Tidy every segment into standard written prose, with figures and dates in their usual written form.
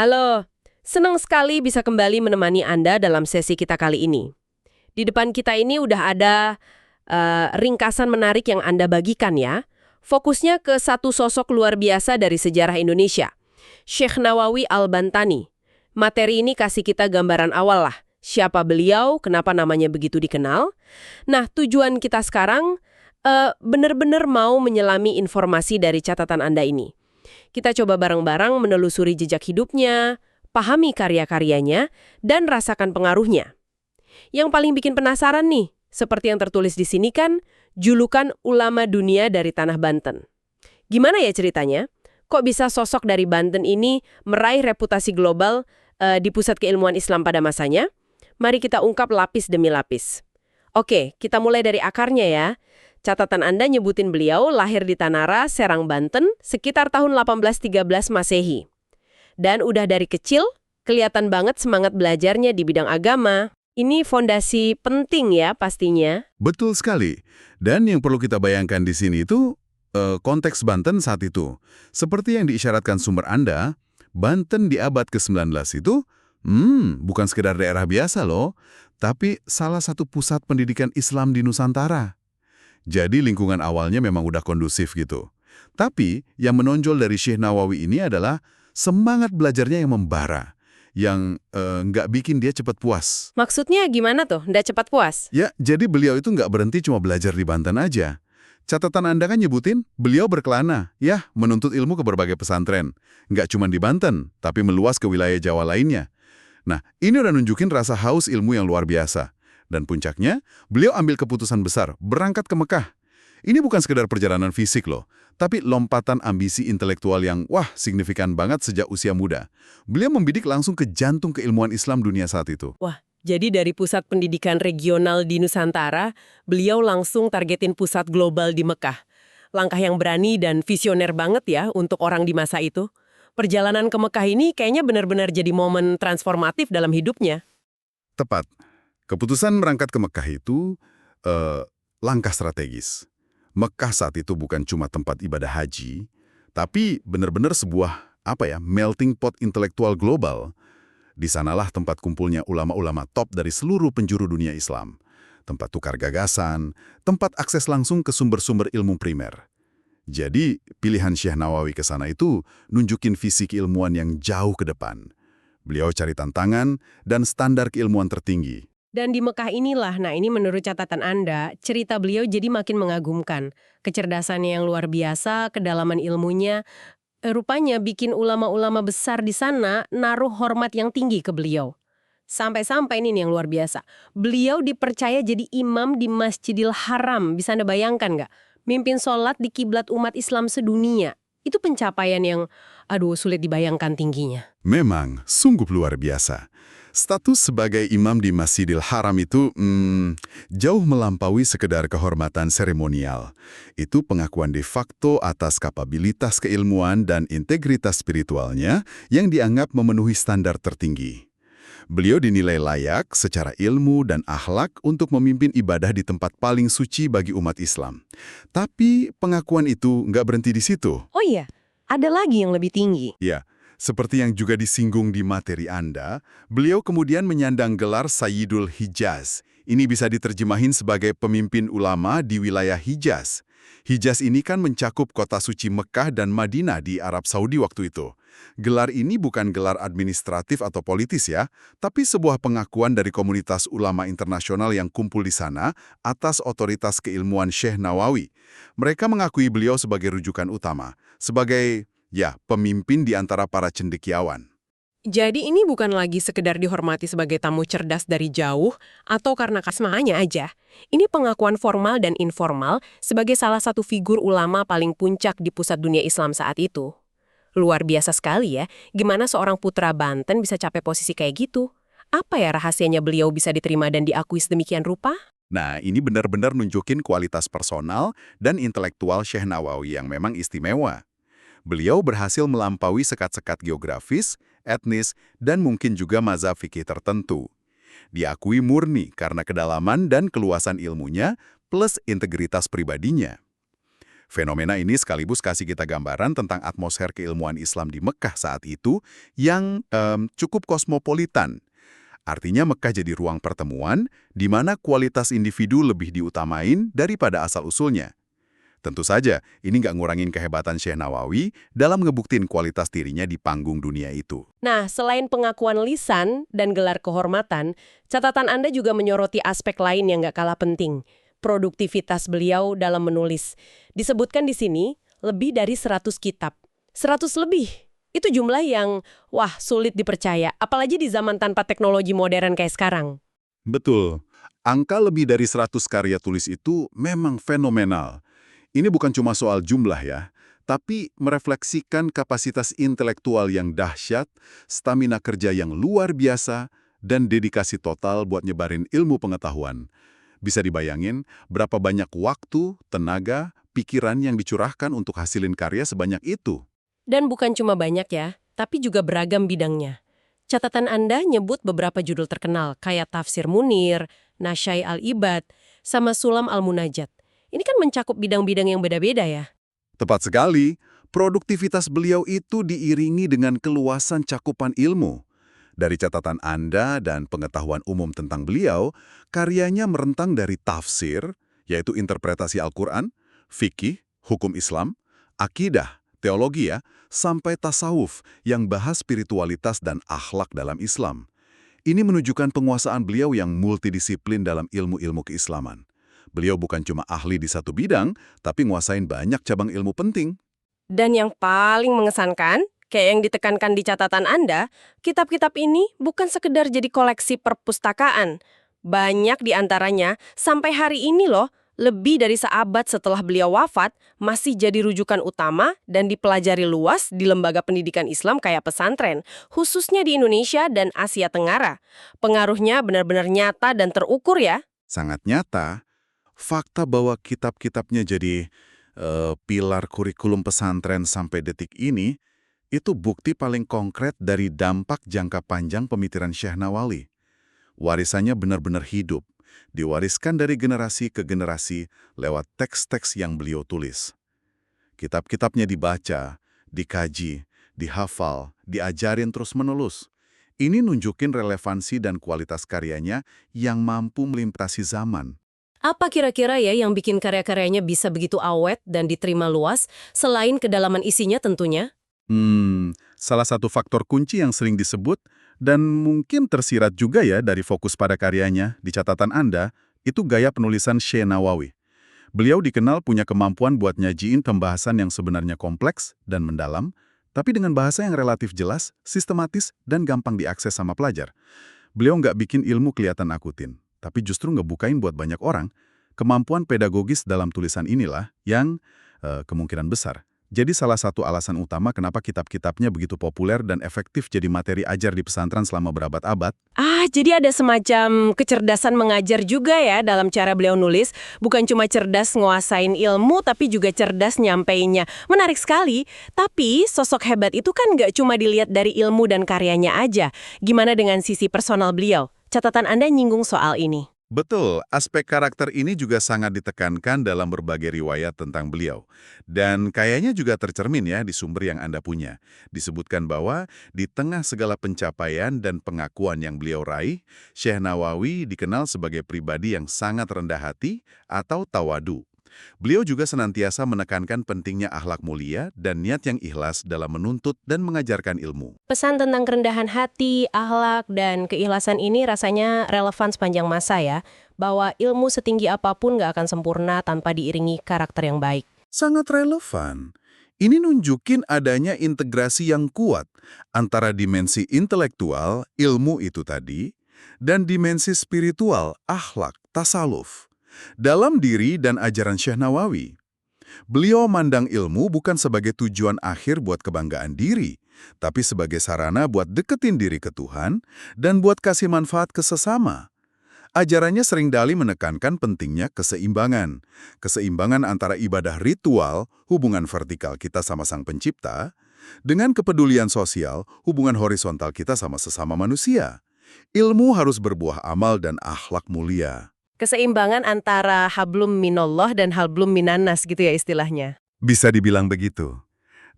Halo, senang sekali bisa kembali menemani Anda dalam sesi kita kali ini. Di depan kita ini udah ada ringkasan menarik yang Anda bagikan ya. Fokusnya ke satu sosok luar biasa dari sejarah Indonesia, Syekh Nawawi Al-Bantani. Materi ini kasih kita gambaran awal lah, siapa beliau, kenapa namanya begitu dikenal. Nah, tujuan kita sekarang benar-benar mau menyelami informasi dari catatan Anda ini. Kita coba bareng-bareng menelusuri jejak hidupnya, pahami karya-karyanya, dan rasakan pengaruhnya. Yang paling bikin penasaran nih, seperti yang tertulis di sini kan, julukan ulama dunia dari Tanah Banten. Gimana ya ceritanya? Kok bisa sosok dari Banten ini meraih reputasi global di pusat keilmuan Islam pada masanya? Mari kita ungkap lapis demi lapis. Oke, kita mulai dari akarnya ya. Catatan Anda nyebutin beliau lahir di Tanara, Serang, Banten, sekitar tahun 1813 Masehi. Dan udah dari kecil, kelihatan banget semangat belajarnya di bidang agama. Ini fondasi penting ya pastinya. Betul sekali. Dan yang perlu kita bayangkan di sini itu konteks Banten saat itu. Seperti yang diisyaratkan sumber Anda, Banten di abad ke-19 itu, bukan sekedar daerah biasa loh, tapi salah satu pusat pendidikan Islam di Nusantara. Jadi lingkungan awalnya memang udah kondusif gitu. Tapi yang menonjol dari Syekh Nawawi ini adalah semangat belajarnya yang membara, yang nggak bikin dia cepat puas. Maksudnya gimana tuh, nggak cepat puas? Ya, jadi beliau itu nggak berhenti cuma belajar di Banten aja. Catatan Anda kan nyebutin, beliau berkelana, ya, menuntut ilmu ke berbagai pesantren. Nggak cuma di Banten, tapi meluas ke wilayah Jawa lainnya. Nah, ini udah nunjukin rasa haus ilmu yang luar biasa. Dan puncaknya, beliau ambil keputusan besar, berangkat ke Mekah. Ini bukan sekedar perjalanan fisik loh, tapi lompatan ambisi intelektual yang, signifikan banget sejak usia muda. Beliau membidik langsung ke jantung keilmuan Islam dunia saat itu. Wah, jadi dari pusat pendidikan regional di Nusantara, beliau langsung targetin pusat global di Mekah. Langkah yang berani dan visioner banget ya untuk orang di masa itu. Perjalanan ke Mekah ini kayaknya benar-benar jadi momen transformatif dalam hidupnya. Tepat. Keputusan berangkat ke Mekah itu langkah strategis. Mekah saat itu bukan cuma tempat ibadah haji, tapi benar-benar sebuah melting pot intelektual global. Di sanalah tempat kumpulnya ulama-ulama top dari seluruh penjuru dunia Islam. Tempat tukar gagasan, tempat akses langsung ke sumber-sumber ilmu primer. Jadi, pilihan Syekh Nawawi ke sana itu nunjukin visi keilmuan yang jauh ke depan. Beliau cari tantangan dan standar keilmuan tertinggi. Dan di Mekah inilah, nah ini menurut catatan Anda, cerita beliau jadi makin mengagumkan. Kecerdasannya yang luar biasa, kedalaman ilmunya, rupanya bikin ulama-ulama besar di sana naruh hormat yang tinggi ke beliau. Sampai-sampai ini nih yang luar biasa. Beliau dipercaya jadi imam di Masjidil Haram, bisa Anda bayangkan nggak? Mimpin sholat di kiblat umat Islam sedunia. Itu pencapaian yang, sulit dibayangkan tingginya. Memang, sungguh luar biasa. Status sebagai imam di Masjidil Haram itu jauh melampaui sekedar kehormatan seremonial. Itu pengakuan de facto atas kapabilitas keilmuan dan integritas spiritualnya yang dianggap memenuhi standar tertinggi. Beliau dinilai layak secara ilmu dan akhlak untuk memimpin ibadah di tempat paling suci bagi umat Islam. Tapi pengakuan itu nggak berhenti di situ. Oh iya, ada lagi yang lebih tinggi. Ya. Seperti yang juga disinggung di materi Anda, beliau kemudian menyandang gelar Sayyidul Hijaz. Ini bisa diterjemahin sebagai pemimpin ulama di wilayah Hijaz. Hijaz ini kan mencakup kota suci Mekah dan Madinah di Arab Saudi waktu itu. Gelar ini bukan gelar administratif atau politis ya, tapi sebuah pengakuan dari komunitas ulama internasional yang kumpul di sana atas otoritas keilmuan Syekh Nawawi. Mereka mengakui beliau sebagai rujukan utama, sebagai pemimpin di antara para cendekiawan. Jadi ini bukan lagi sekedar dihormati sebagai tamu cerdas dari jauh atau karena kasmahnya aja. Ini pengakuan formal dan informal sebagai salah satu figur ulama paling puncak di pusat dunia Islam saat itu. Luar biasa sekali ya, gimana seorang putra Banten bisa capai posisi kayak gitu? Apa ya rahasianya beliau bisa diterima dan diakui sedemikian rupa? Nah, ini benar-benar nunjukin kualitas personal dan intelektual Syekh Nawawi yang memang istimewa. Beliau berhasil melampaui sekat-sekat geografis, etnis, dan mungkin juga mazhab fikih tertentu. Diakui murni karena kedalaman dan keluasan ilmunya plus integritas pribadinya. Fenomena ini sekaligus kasih kita gambaran tentang atmosfer keilmuan Islam di Mekah saat itu yang cukup kosmopolitan. Artinya Mekah jadi ruang pertemuan di mana kualitas individu lebih diutamain daripada asal-usulnya. Tentu saja, ini nggak ngurangin kehebatan Syekh Nawawi dalam ngebuktiin kualitas dirinya di panggung dunia itu. Nah, selain pengakuan lisan dan gelar kehormatan, catatan Anda juga menyoroti aspek lain yang nggak kalah penting, produktivitas beliau dalam menulis. Disebutkan di sini, lebih dari 100 kitab. 100 lebih. Itu jumlah yang, sulit dipercaya, apalagi di zaman tanpa teknologi modern kayak sekarang. Betul. Angka lebih dari 100 karya tulis itu memang fenomenal. Ini bukan cuma soal jumlah ya, tapi merefleksikan kapasitas intelektual yang dahsyat, stamina kerja yang luar biasa, dan dedikasi total buat nyebarin ilmu pengetahuan. Bisa dibayangin berapa banyak waktu, tenaga, pikiran yang dicurahkan untuk hasilin karya sebanyak itu. Dan bukan cuma banyak ya, tapi juga beragam bidangnya. Catatan Anda nyebut beberapa judul terkenal, kayak Tafsir Munir, Nasyai Al-Ibad, sama Sulam Al-Munajat. Ini kan mencakup bidang-bidang yang beda-beda ya. Tepat sekali, produktivitas beliau itu diiringi dengan keluasan cakupan ilmu. Dari catatan Anda dan pengetahuan umum tentang beliau, karyanya merentang dari tafsir, yaitu interpretasi Al-Quran, fikih, hukum Islam, akidah, teologi ya, sampai tasawuf yang bahas spiritualitas dan akhlak dalam Islam. Ini menunjukkan penguasaan beliau yang multidisiplin dalam ilmu-ilmu keislaman. Beliau bukan cuma ahli di satu bidang, tapi nguasain banyak cabang ilmu penting. Dan yang paling mengesankan, kayak yang ditekankan di catatan Anda, kitab-kitab ini bukan sekedar jadi koleksi perpustakaan. Banyak di antaranya, sampai hari ini loh, lebih dari seabad setelah beliau wafat, masih jadi rujukan utama dan dipelajari luas di lembaga pendidikan Islam kayak pesantren, khususnya di Indonesia dan Asia Tenggara. Pengaruhnya benar-benar nyata dan terukur ya. Sangat nyata. Fakta bahwa kitab-kitabnya jadi pilar kurikulum pesantren sampai detik ini, itu bukti paling konkret dari dampak jangka panjang pemikiran Syekh Nawawi. Warisannya benar-benar hidup, diwariskan dari generasi ke generasi lewat teks-teks yang beliau tulis. Kitab-kitabnya dibaca, dikaji, dihafal, diajarin terus-menerus. Ini nunjukin relevansi dan kualitas karyanya yang mampu melintasi zaman. Apa kira-kira ya yang bikin karya-karyanya bisa begitu awet dan diterima luas, selain kedalaman isinya tentunya? Salah satu faktor kunci yang sering disebut dan mungkin tersirat juga ya dari fokus pada karyanya di catatan Anda, itu gaya penulisan Syekh Nawawi. Beliau dikenal punya kemampuan buat nyajiin pembahasan yang sebenarnya kompleks dan mendalam, tapi dengan bahasa yang relatif jelas, sistematis, dan gampang diakses sama pelajar. Beliau nggak bikin ilmu kelihatan akutin, tapi justru ngebukain buat banyak orang. Kemampuan pedagogis dalam tulisan inilah yang kemungkinan besar jadi salah satu alasan utama kenapa kitab-kitabnya begitu populer dan efektif jadi materi ajar di pesantren selama berabad-abad. Jadi ada semacam kecerdasan mengajar juga ya dalam cara beliau nulis. Bukan cuma cerdas nguasain ilmu, tapi juga cerdas nyampeinnya. Menarik sekali. Tapi sosok hebat itu kan nggak cuma dilihat dari ilmu dan karyanya aja. Gimana dengan sisi personal beliau? Catatan Anda nyinggung soal ini. Betul, aspek karakter ini juga sangat ditekankan dalam berbagai riwayat tentang beliau. Dan kayaknya juga tercermin ya di sumber yang Anda punya. Disebutkan bahwa di tengah segala pencapaian dan pengakuan yang beliau raih, Syekh Nawawi dikenal sebagai pribadi yang sangat rendah hati atau tawadu. Beliau juga senantiasa menekankan pentingnya akhlak mulia dan niat yang ikhlas dalam menuntut dan mengajarkan ilmu. Pesan tentang kerendahan hati, akhlak, dan keikhlasan ini rasanya relevan sepanjang masa ya, bahwa ilmu setinggi apapun nggak akan sempurna tanpa diiringi karakter yang baik. Sangat relevan. Ini nunjukin adanya integrasi yang kuat antara dimensi intelektual, ilmu itu tadi, dan dimensi spiritual, akhlak, tasawuf. Dalam diri dan ajaran Syekh Nawawi, beliau mandang ilmu bukan sebagai tujuan akhir buat kebanggaan diri, tapi sebagai sarana buat deketin diri ke Tuhan dan buat kasih manfaat ke sesama. Ajarannya seringkali menekankan pentingnya keseimbangan. Keseimbangan antara ibadah ritual, hubungan vertikal kita sama Sang Pencipta, dengan kepedulian sosial, hubungan horizontal kita sama sesama manusia. Ilmu harus berbuah amal dan akhlak mulia. Keseimbangan antara hablum minallah dan hablum minannas gitu ya istilahnya. Bisa dibilang begitu.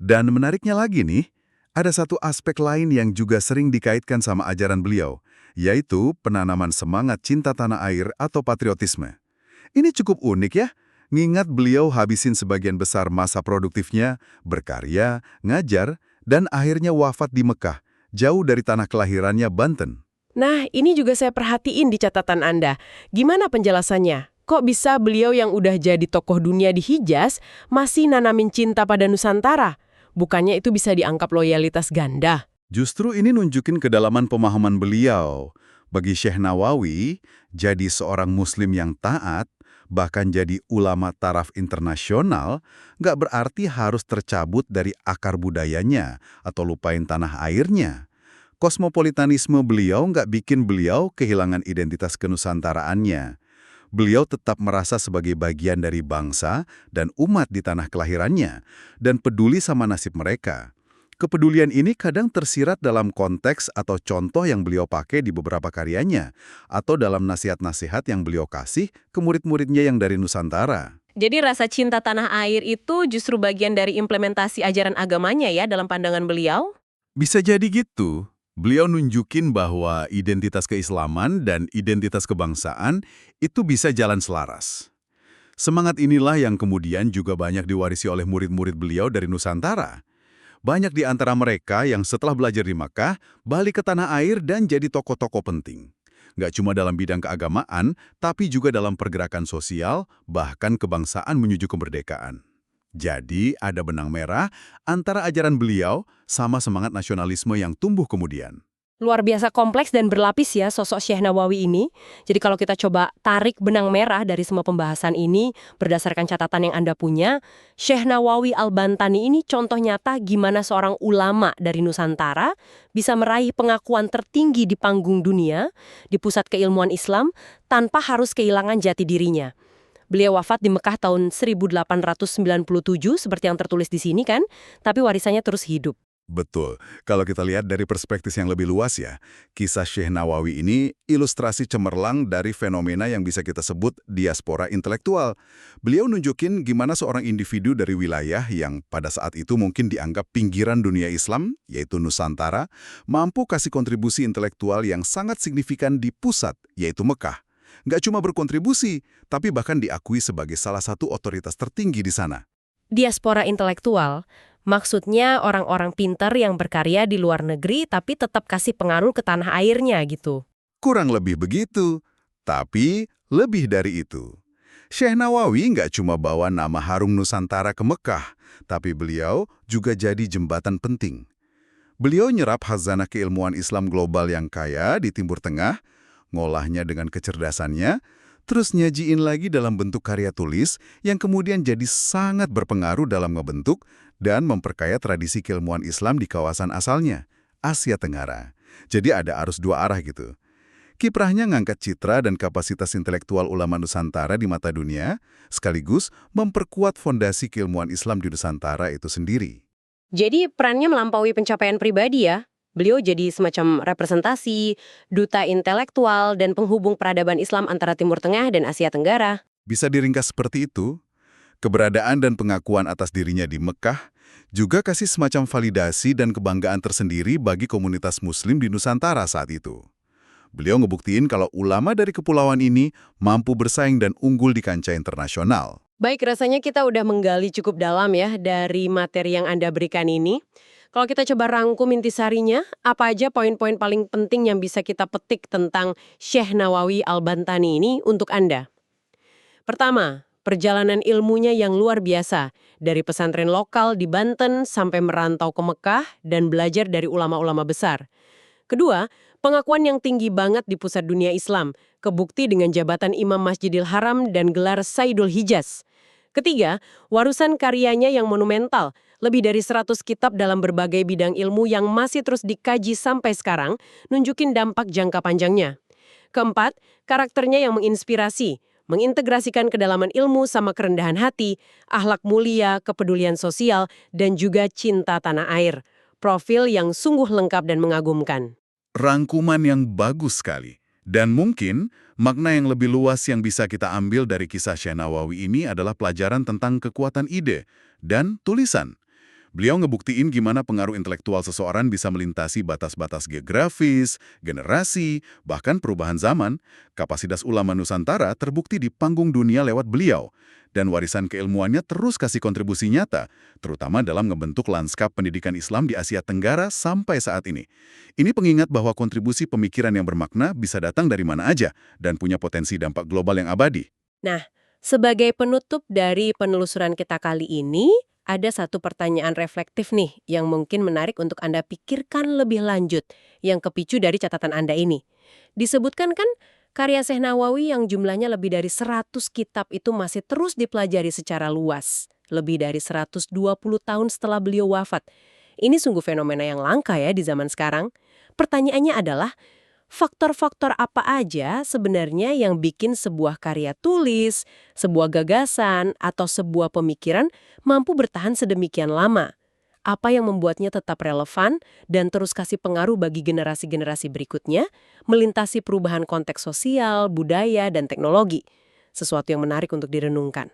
Dan menariknya lagi nih, ada satu aspek lain yang juga sering dikaitkan sama ajaran beliau, yaitu penanaman semangat cinta tanah air atau patriotisme. Ini cukup unik ya, ngingat beliau habisin sebagian besar masa produktifnya, berkarya, ngajar, dan akhirnya wafat di Mekah, jauh dari tanah kelahirannya Banten. Nah, ini juga saya perhatiin di catatan Anda. Gimana penjelasannya? Kok bisa beliau yang udah jadi tokoh dunia di Hijaz masih nanamin cinta pada Nusantara? Bukannya itu bisa dianggap loyalitas ganda? Justru ini nunjukin kedalaman pemahaman beliau. Bagi Syekh Nawawi, jadi seorang muslim yang taat, bahkan jadi ulama taraf internasional, nggak berarti harus tercabut dari akar budayanya atau lupain tanah airnya. Kosmopolitanisme beliau nggak bikin beliau kehilangan identitas kenusantaraannya. Beliau tetap merasa sebagai bagian dari bangsa dan umat di tanah kelahirannya, dan peduli sama nasib mereka. Kepedulian ini kadang tersirat dalam konteks atau contoh yang beliau pakai di beberapa karyanya, atau dalam nasihat-nasihat yang beliau kasih ke murid-muridnya yang dari Nusantara. Jadi rasa cinta tanah air itu justru bagian dari implementasi ajaran agamanya ya dalam pandangan beliau? Bisa jadi gitu. Beliau nunjukin bahwa identitas keislaman dan identitas kebangsaan itu bisa jalan selaras. Semangat inilah yang kemudian juga banyak diwarisi oleh murid-murid beliau dari Nusantara. Banyak di antara mereka yang setelah belajar di Makkah, balik ke tanah air dan jadi tokoh-tokoh penting. Nggak cuma dalam bidang keagamaan, tapi juga dalam pergerakan sosial, bahkan kebangsaan menuju kemerdekaan. Jadi, ada benang merah antara ajaran beliau sama semangat nasionalisme yang tumbuh kemudian. Luar biasa kompleks dan berlapis ya sosok Syekh Nawawi ini. Jadi kalau kita coba tarik benang merah dari semua pembahasan ini berdasarkan catatan yang Anda punya, Syekh Nawawi Al-Bantani ini contoh nyata gimana seorang ulama dari Nusantara bisa meraih pengakuan tertinggi di panggung dunia, di pusat keilmuan Islam, tanpa harus kehilangan jati dirinya. Beliau wafat di Mekah tahun 1897 seperti yang tertulis di sini kan, tapi warisannya terus hidup. Betul. Kalau kita lihat dari perspektif yang lebih luas ya, kisah Syekh Nawawi ini ilustrasi cemerlang dari fenomena yang bisa kita sebut diaspora intelektual. Beliau nunjukin gimana seorang individu dari wilayah yang pada saat itu mungkin dianggap pinggiran dunia Islam, yaitu Nusantara, mampu kasih kontribusi intelektual yang sangat signifikan di pusat, yaitu Mekah. Nggak cuma berkontribusi, tapi bahkan diakui sebagai salah satu otoritas tertinggi di sana. Diaspora intelektual, maksudnya orang-orang pintar yang berkarya di luar negeri tapi tetap kasih pengaruh ke tanah airnya gitu. Kurang lebih begitu, tapi lebih dari itu. Syekh Nawawi nggak cuma bawa nama harum Nusantara ke Mekah, tapi beliau juga jadi jembatan penting. Beliau nyerap khazanah keilmuan Islam global yang kaya di Timur Tengah, ngolahnya dengan kecerdasannya, terus nyajiin lagi dalam bentuk karya tulis yang kemudian jadi sangat berpengaruh dalam ngebentuk dan memperkaya tradisi keilmuan Islam di kawasan asalnya, Asia Tenggara. Jadi ada arus dua arah gitu. Kiprahnya ngangkat citra dan kapasitas intelektual ulama Nusantara di mata dunia, sekaligus memperkuat fondasi keilmuan Islam di Nusantara itu sendiri. Jadi perannya melampaui pencapaian pribadi ya. Beliau jadi semacam representasi, duta intelektual, dan penghubung peradaban Islam antara Timur Tengah dan Asia Tenggara. Bisa diringkas seperti itu. Keberadaan dan pengakuan atas dirinya di Mekah juga kasih semacam validasi dan kebanggaan tersendiri bagi komunitas Muslim di Nusantara saat itu. Beliau ngebuktiin kalau ulama dari kepulauan ini mampu bersaing dan unggul di kancah internasional. Baik, rasanya kita udah menggali cukup dalam ya dari materi yang Anda berikan ini. Kalau kita coba rangkum intisarinya, apa aja poin-poin paling penting yang bisa kita petik tentang Syekh Nawawi Al-Bantani ini untuk Anda? Pertama, perjalanan ilmunya yang luar biasa, dari pesantren lokal di Banten sampai merantau ke Mekah dan belajar dari ulama-ulama besar. Kedua, pengakuan yang tinggi banget di pusat dunia Islam, kebukti dengan jabatan Imam Masjidil Haram dan gelar Sayyidul Hijaz. Ketiga, warusan karyanya yang monumental, lebih dari 100 kitab dalam berbagai bidang ilmu yang masih terus dikaji sampai sekarang, nunjukin dampak jangka panjangnya. Keempat, karakternya yang menginspirasi, mengintegrasikan kedalaman ilmu sama kerendahan hati, akhlak mulia, kepedulian sosial, dan juga cinta tanah air. Profil yang sungguh lengkap dan mengagumkan. Rangkuman yang bagus sekali. Dan mungkin makna yang lebih luas yang bisa kita ambil dari kisah Syekh Nawawi ini adalah pelajaran tentang kekuatan ide dan tulisan. Beliau ngebuktiin gimana pengaruh intelektual seseorang bisa melintasi batas-batas geografis, generasi, bahkan perubahan zaman. Kapasitas ulama Nusantara terbukti di panggung dunia lewat beliau. Dan warisan keilmuannya terus kasih kontribusi nyata, terutama dalam ngebentuk lanskap pendidikan Islam di Asia Tenggara sampai saat ini. Ini pengingat bahwa kontribusi pemikiran yang bermakna bisa datang dari mana aja dan punya potensi dampak global yang abadi. Nah, sebagai penutup dari penelusuran kita kali ini, ada satu pertanyaan reflektif nih yang mungkin menarik untuk Anda pikirkan lebih lanjut, yang kepicu dari catatan Anda ini. Disebutkan kan karya Syekh Nawawi yang jumlahnya lebih dari 100 kitab itu masih terus dipelajari secara luas, lebih dari 120 tahun setelah beliau wafat. Ini sungguh fenomena yang langka ya di zaman sekarang. Pertanyaannya adalah, faktor-faktor apa aja sebenarnya yang bikin sebuah karya tulis, sebuah gagasan, atau sebuah pemikiran mampu bertahan sedemikian lama? Apa yang membuatnya tetap relevan dan terus kasih pengaruh bagi generasi-generasi berikutnya, melintasi perubahan konteks sosial, budaya, dan teknologi? Sesuatu yang menarik untuk direnungkan.